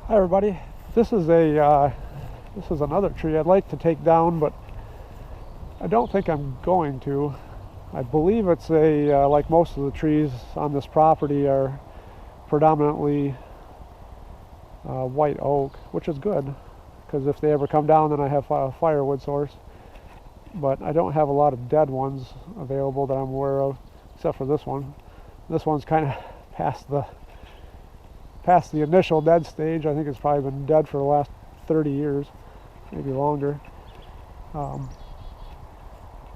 Hi everybody. This is another tree I'd like to take down, but I don't think I'm going to. I believe it's like most of the trees on this property are predominantly white oak, which is good because if they ever come down, then I have a firewood source. But I don't have a lot of dead ones available that I'm aware of, except for this one. This one's kind of past the initial dead stage. I think it's probably been dead for the last 30 years, maybe longer. It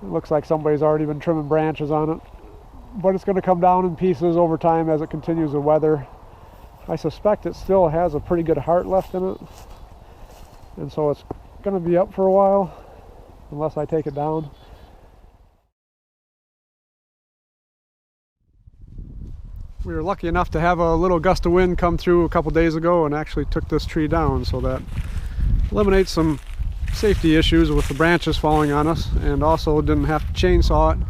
looks like somebody's already been trimming branches on it, but it's going to come down in pieces over time as it continues to weather. I suspect it still has a pretty good heart left in it, and so it's going to be up for a while unless I take it down. We were lucky enough to have a little gust of wind come through a couple days ago and actually took this tree down, so that eliminates some safety issues with the branches falling on us, and also didn't have to chainsaw it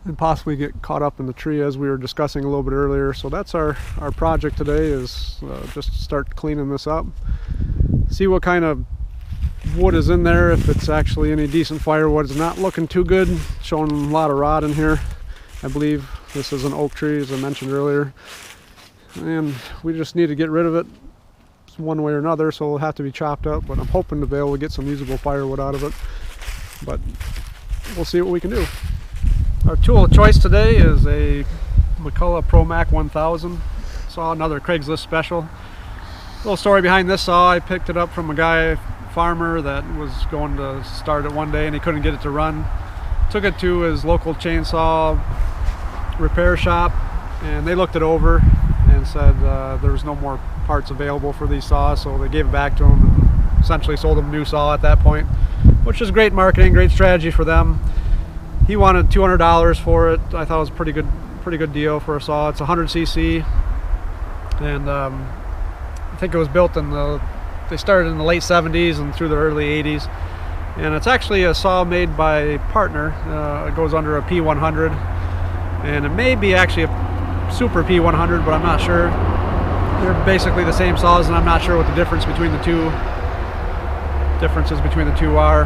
and possibly get caught up in the tree as we were discussing a little bit earlier. So that's our project today, is just start cleaning this up, see what kind of wood is in there, if it's actually any decent firewood. It's not looking too good, showing a lot of rot in here. I believe this is an oak tree, as I mentioned earlier, and we just need to get rid of it one way or another, so it'll have to be chopped up, but I'm hoping to be able to get some usable firewood out of it, but we'll see what we can do. Our tool of choice today is a McCulloch Pro Mac 1000. Saw another Craigslist special. Little story behind this saw: I picked it up from a farmer that was going to start it one day and he couldn't get it to run. Took it to his local chainsaw repair shop, and they looked it over and said there was no more parts available for these saws, so they gave it back to him and essentially sold him a new saw at that point, which is great marketing, great strategy for them. He wanted $200 for it. I thought it was a pretty good deal for a saw. It's 100cc, and I think it was built they started in the late 70s and through the early 80s. And it's actually a saw made by Partner. It goes under a P100, and it may be actually a Super P100, but I'm not sure. They're basically the same saws, and I'm not sure what the differences between the two are.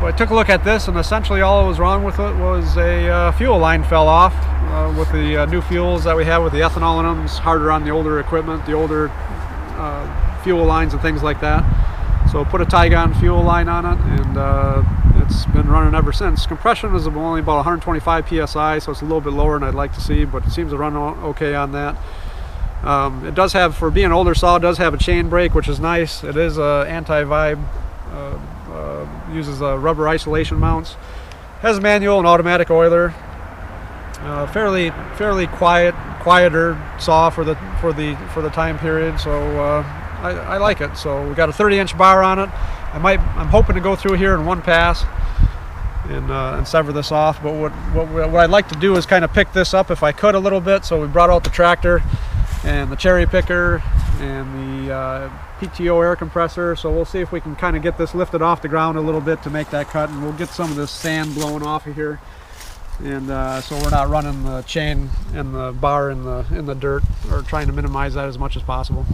But I took a look at this, and essentially all that was wrong with it was a fuel line fell off. With the new fuels that we have with the ethanol in them, it's harder on the older equipment, the older fuel lines and things like that. So put a Tygon fuel line on it, and it's been running ever since. Compression is only about 125 psi, so it's a little bit lower than I'd like to see, but it seems to run okay on that. It does have, for being an older saw, it does have a chain brake, which is nice. It is anti-vibe, uses rubber isolation mounts. Has a manual and automatic oiler. Fairly quieter saw for the time period, so I like it. So we got a 30-inch bar on it. I'm hoping to go through here in one pass and sever this off. But what I'd like to do is kind of pick this up if I could a little bit. So we brought out the tractor and the cherry picker and the PTO air compressor. So we'll see if we can kind of get this lifted off the ground a little bit to make that cut, and we'll get some of this sand blowing off of here. And so we're not running the chain and the bar in the dirt, or trying to minimize that as much as possible.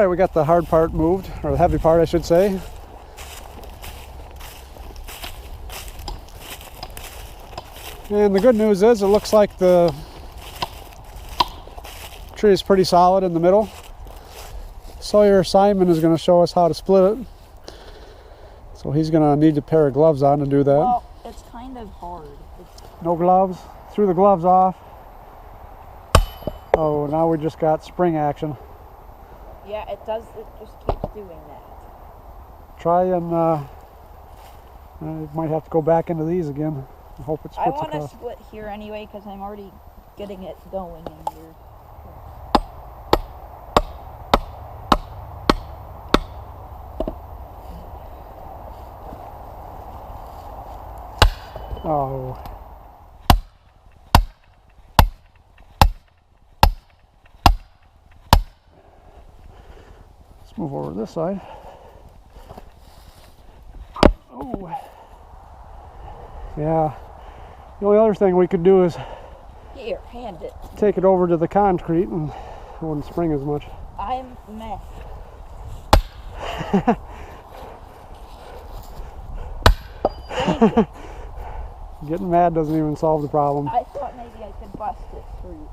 Alright, we got the hard part moved, or the heavy part I should say. And the good news is it looks like the tree is pretty solid in the middle. Sawyer Simon is going to show us how to split it. So he's going to need a pair of gloves on to do that. Well, it's kind of hard. No gloves. Threw the gloves off. Oh, now we just got spring action. Yeah, it does. It just keeps doing that. Try and I might have to go back into these again. I hope it splits I want to across. split here anyway because I'm already getting it going in here. Oh. Let's move over to this side. Oh. Yeah. The only other thing we could do is Here, hand it. take it over to the concrete and it wouldn't spring as much. I'm meh. Getting mad doesn't even solve the problem. I thought maybe I could bust it through.